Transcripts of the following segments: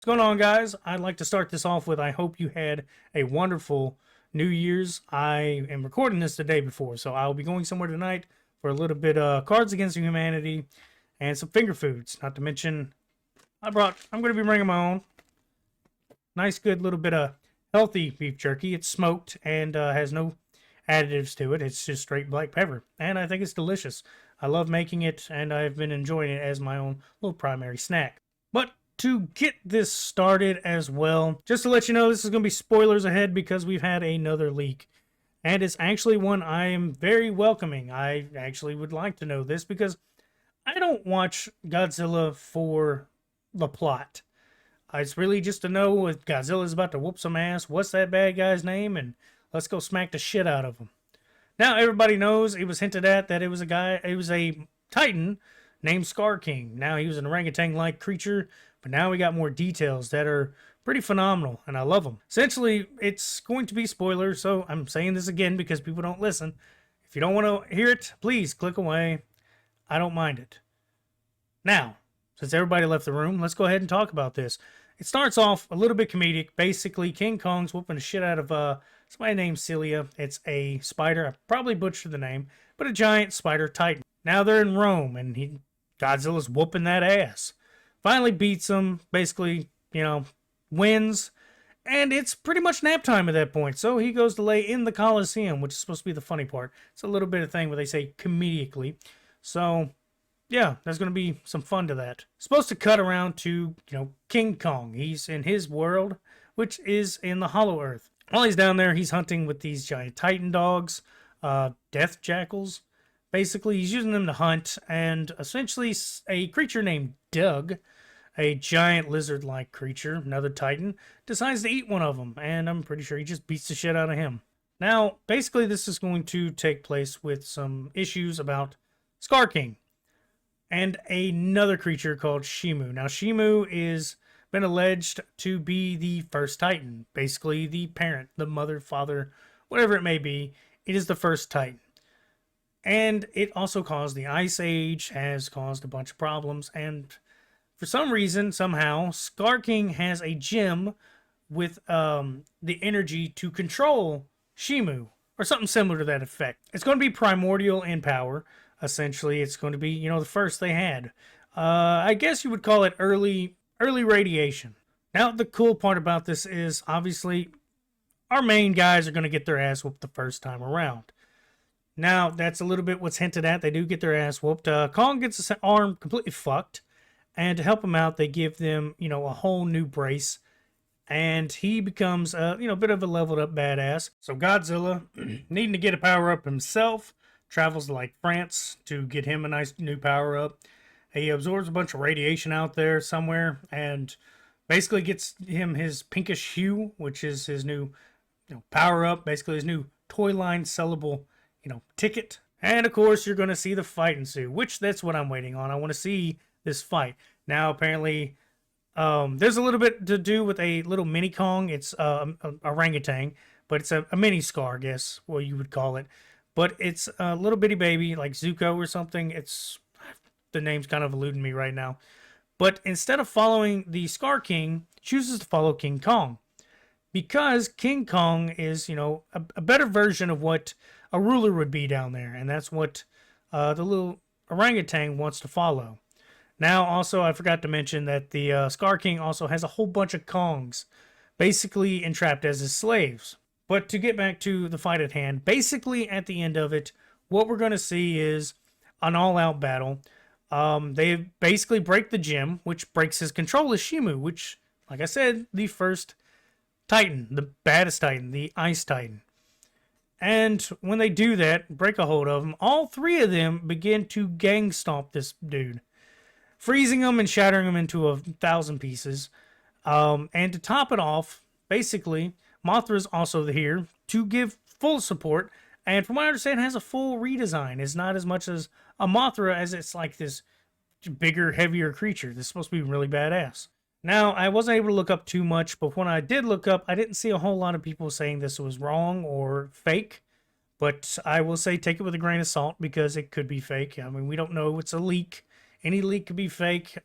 What's going on, guys? I'd like to start this off with I hope you had a wonderful New Year's. I am recording this the day before, so I'll be going somewhere tonight for a little bit of Cards Against Humanity and some finger foods. Not to mention, I'm going to be bringing my own nice, good little bit of healthy beef jerky. It's smoked and has no additives to it. It's just straight black pepper, and I think it's delicious. I love making it, and I've been enjoying it as my own little primary snack. But to get this started as well, just to let you know, this is going to be spoilers ahead because we've had another leak. And it's actually one I am very welcoming. I actually would like to know this because I don't watch Godzilla for the plot. It's really just to know if Godzilla's about to whoop some ass, what's that bad guy's name, and let's go smack the shit out of him. Now everybody knows it was hinted at that it was a Titan named Scar King. Now he was an orangutan-like creature, but now we got more details that are pretty phenomenal, and I love them. Essentially, it's going to be spoilers, so I'm saying this again because people don't listen. If you don't want to hear it, please click away. I don't mind it. Now, since everybody left the room, let's go ahead and talk about this. It starts off a little bit comedic. Basically, King Kong's whooping the shit out of somebody named Celia. It's a spider. I probably butchered the name, but a giant spider titan. Now they're in Rome, and Godzilla's whooping that ass. Finally beats him, basically, wins. And it's pretty much nap time at that point. So he goes to lay in the Colosseum, which is supposed to be the funny part. It's a little bit of thing where they say comedically. So, yeah, there's going to be some fun to that. Supposed to cut around to, King Kong. He's in his world, which is in the Hollow Earth. While he's down there, he's hunting with these giant Titan dogs, death jackals. Basically, he's using them to hunt, and essentially a creature named Doug, a giant lizard-like creature, another Titan, decides to eat one of them, and I'm pretty sure he just beats the shit out of him. Now, basically, this is going to take place with some issues about Scar King and another creature called Shimu. Now, Shimu is been alleged to be the first Titan, basically the parent, the mother, father, whatever it may be. It is the first Titan. And it also caused the Ice Age, has caused a bunch of problems, and for some reason, somehow, Scar King has a gem with the energy to control Shimu, or something similar to that effect. It's going to be primordial in power, essentially. It's going to be, the first they had. I guess you would call it early radiation. Now, the cool part about this is, obviously, our main guys are going to get their ass whooped the first time around. Now, that's a little bit what's hinted at. They do get their ass whooped. Kong gets his arm completely fucked. And to help him out, they give them, a whole new brace. And he becomes, a bit of a leveled up badass. So Godzilla, needing to get a power up himself, travels to, France to get him a nice new power up. He absorbs a bunch of radiation out there somewhere. And basically gets him his pinkish hue, which is his new, power up. Basically his new toy line sellable ticket. And of course, you're going to see the fight ensue, which that's what I'm waiting on. I want to see this fight. Now, apparently, there's a little bit to do with a little mini Kong. It's a orangutan, but it's a mini Scar, I guess, what you would call it. But it's a little bitty baby, like Zuko or something. The name's kind of eluding me right now. But instead of following the Scar King, chooses to follow King Kong. Because King Kong is, a better version of what a ruler would be down there. And that's what the little orangutan wants to follow. Now, also, I forgot to mention that the Scar King also has a whole bunch of Kongs, basically entrapped as his slaves. But to get back to the fight at hand, basically at the end of it, what we're going to see is an all-out battle. They basically break the gem, which breaks his control as Shimu, which, like I said, the first Titan, the baddest Titan, the Ice Titan. And when they do that, break a hold of him, all three of them begin to gang stomp this dude, freezing him and shattering him into 1,000 pieces. And to top it off, basically, Mothra's also here to give full support. And from what I understand, has a full redesign. It's not as much as a Mothra as it's like this bigger, heavier creature. This is supposed to be really badass. Now, I wasn't able to look up too much, but when I did look up, I didn't see a whole lot of people saying this was wrong or fake. But I will say take it with a grain of salt because it could be fake. I mean, we don't know. It's a leak. Any leak could be fake.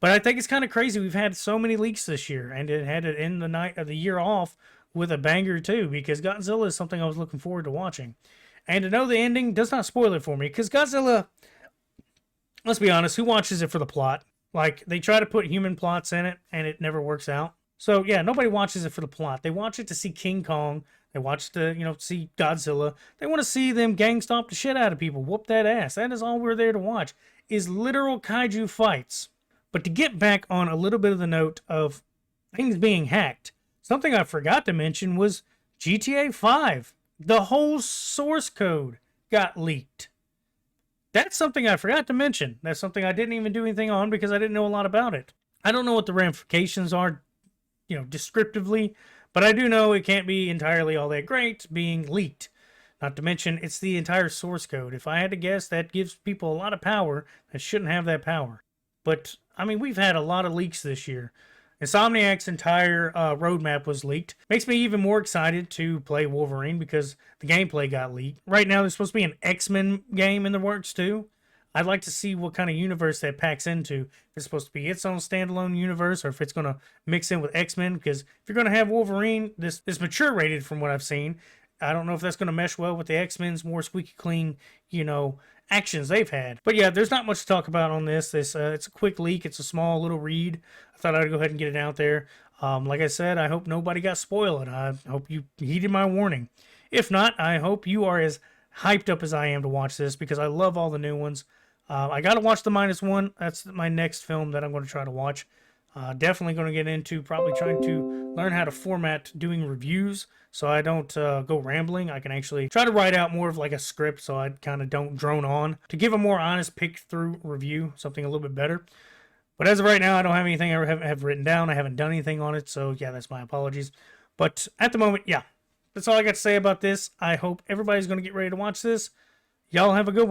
But I think it's kind of crazy. We've had so many leaks this year, and it had to end the night of the year off with a banger too, because Godzilla is something I was looking forward to watching. And to know the ending does not spoil it for me, because Godzilla, let's be honest, who watches it for the plot? Like, they try to put human plots in it, and it never works out. So, yeah, nobody watches it for the plot. They watch it to see King Kong. They watch to, see Godzilla. They want to see them gang stomp the shit out of people, whoop that ass. That is all we're there to watch, is literal kaiju fights. But to get back on a little bit of the note of things being hacked, something I forgot to mention was GTA 5. The whole source code got leaked. That's something I forgot to mention. That's something I didn't even do anything on because I didn't know a lot about it. I don't know what the ramifications are, descriptively, but I do know it can't be entirely all that great being leaked. Not to mention, it's the entire source code. If I had to guess, that gives people a lot of power that shouldn't have that power. But, I mean, we've had a lot of leaks this year. Insomniac's entire roadmap was leaked. Makes me even more excited to play Wolverine because the gameplay got leaked. Right now, there's supposed to be an X-Men game in the works too. I'd like to see what kind of universe that packs into. If it's supposed to be its own standalone universe or if it's going to mix in with X-Men. Because if you're going to have Wolverine, this mature rated from what I've seen, I don't know if that's going to mesh well with the X-Men's more squeaky clean, actions they've had. But yeah, there's not much to talk about on this. It's a quick leak. It's a small little read. I thought I'd go ahead and get it out there. Like I said, I hope nobody got spoiled. I hope you heeded my warning. If not, I hope you are as hyped up as I am to watch this because I love all the new ones. I got to watch the -1. That's my next film that I'm going to try to watch. Definitely going to get into probably trying to learn how to format doing reviews so I don't go rambling. I can actually try to write out more of like a script so I kind of don't drone on to give a more honest pick through review, something a little bit better. But as of right now, I don't have anything I have written down. I haven't done anything on it, so yeah, that's my apologies. But at the moment, yeah, that's all I got to say about this. I hope everybody's going to get ready to watch this. Y'all have a good one.